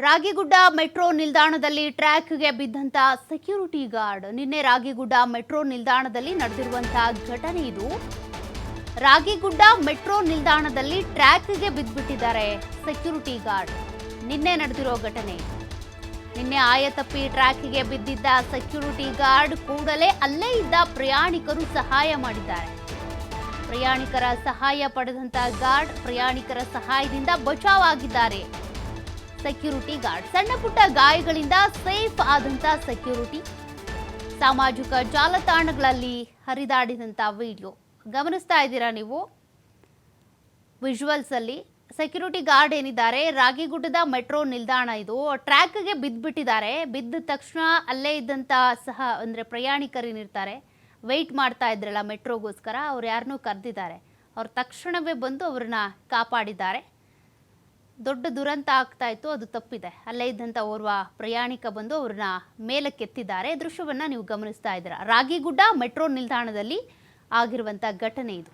Ragigudda metro ನಿಲ್ದಾಣದಲ್ಲಿ ಟ್ರ್ಯಾಕ್ಗೆ ಬಿದ್ದಂತ security guard. ನಿನ್ನೆ Ragigudda metro ನಿಲ್ದಾಣದಲ್ಲಿ ನಡೆದಿರುವಂತಹ ಘಟನೆ ಇದು. ರಾಗಿಗುಡ್ಡ ಮೆಟ್ರೋ ನಿಲ್ದಾಣದಲ್ಲಿ ಟ್ರ್ಯಾಕ್ಗೆ ಬಿದ್ದುಬಿಟ್ಟಿದ್ದಾರೆ ಸೆಕ್ಯೂರಿಟಿ ಗಾರ್ಡ್. ನಿನ್ನೆ ನಡೆದಿರೋ ಘಟನೆ. ನಿನ್ನೆ ಆಯತಪ್ಪಿ ಟ್ರ್ಯಾಕ್ಗೆ ಬಿದ್ದಿದ್ದ ಸೆಕ್ಯೂರಿಟಿ ಗಾರ್ಡ್ ಕೂಡಲೇ ಅಲ್ಲೇ ಇದ್ದ ಪ್ರಯಾಣಿಕರು ಸಹಾಯ ಮಾಡಿದ್ದಾರೆ. ಪ್ರಯಾಣಿಕರ ಸಹಾಯ ಪಡೆದಂತ ಗಾರ್ಡ್ ಪ್ರಯಾಣಿಕರ ಸಹಾಯದಿಂದ ಬಚಾವ್ ಆಗಿದ್ದಾರೆ. ಸೆಕ್ಯೂರಿಟಿ ಗಾರ್ಡ್ ಸಣ್ಣ ಪುಟ್ಟ ಗಾಯಗಳಿಂದ ಸೇಫ್ ಆದಂತ ಸೆಕ್ಯೂರಿಟಿ. ಸಾಮಾಜಿಕ ಜಾಲತಾಣಗಳಲ್ಲಿ ಹರಿದಾಡಿದಂತ ವಿಡಿಯೋ ಗಮನಿಸ್ತಾ ಇದ್ದೀರಾ ನೀವು. ವಿಜುವಲ್ಸ್ ಅಲ್ಲಿ ಸೆಕ್ಯೂರಿಟಿ ಗಾರ್ಡ್ ಏನಿದ್ದಾರೆ, ರಾಗಿಗುಡ್ಡದ ಮೆಟ್ರೋ ನಿಲ್ದಾಣ ಇದು, ಟ್ರ್ಯಾಕ್ಗೆ ಬಿದ್ದುಬಿಟ್ಟಿದ್ದಾರೆ. ಬಿದ್ದ ತಕ್ಷಣ ಅಲ್ಲೇ ಇದ್ದಂತ ಅಂದ್ರೆ ಪ್ರಯಾಣಿಕರೇನಿರ್ತಾರೆ, ವೆಯ್ಟ್ ಮಾಡ್ತಾ ಇದ್ರಲ್ಲ ಮೆಟ್ರೋಗೋಸ್ಕರ, ಅವ್ರು ಯಾರನ್ನೂ ಕರೆದಿದ್ದಾರೆ. ಅವ್ರು ತಕ್ಷಣವೇ ಬಂದು ಅವ್ರನ್ನ ಕಾಪಾಡಿದ್ದಾರೆ. ದೊಡ್ಡ ದುರಂತ ಆಗ್ತಾ ಇತ್ತು, ಅದು ತಪ್ಪಿದೆ. ಅಲ್ಲೇ ಇದ್ದಂಥ ಓರ್ವ ಪ್ರಯಾಣಿಕ ಬಂದು ಅವ್ರನ್ನ ಮೇಲಕ್ಕೆತ್ತಿದ್ದಾರೆ. ದೃಶ್ಯವನ್ನ ನೀವು ಗಮನಿಸ್ತಾ ಇದ್ದೀರಾ. ರಾಗಿಗುಡ್ಡ ಮೆಟ್ರೋ ನಿಲ್ದಾಣದಲ್ಲಿ ಆಗಿರುವಂಥ ಘಟನೆ ಇದು.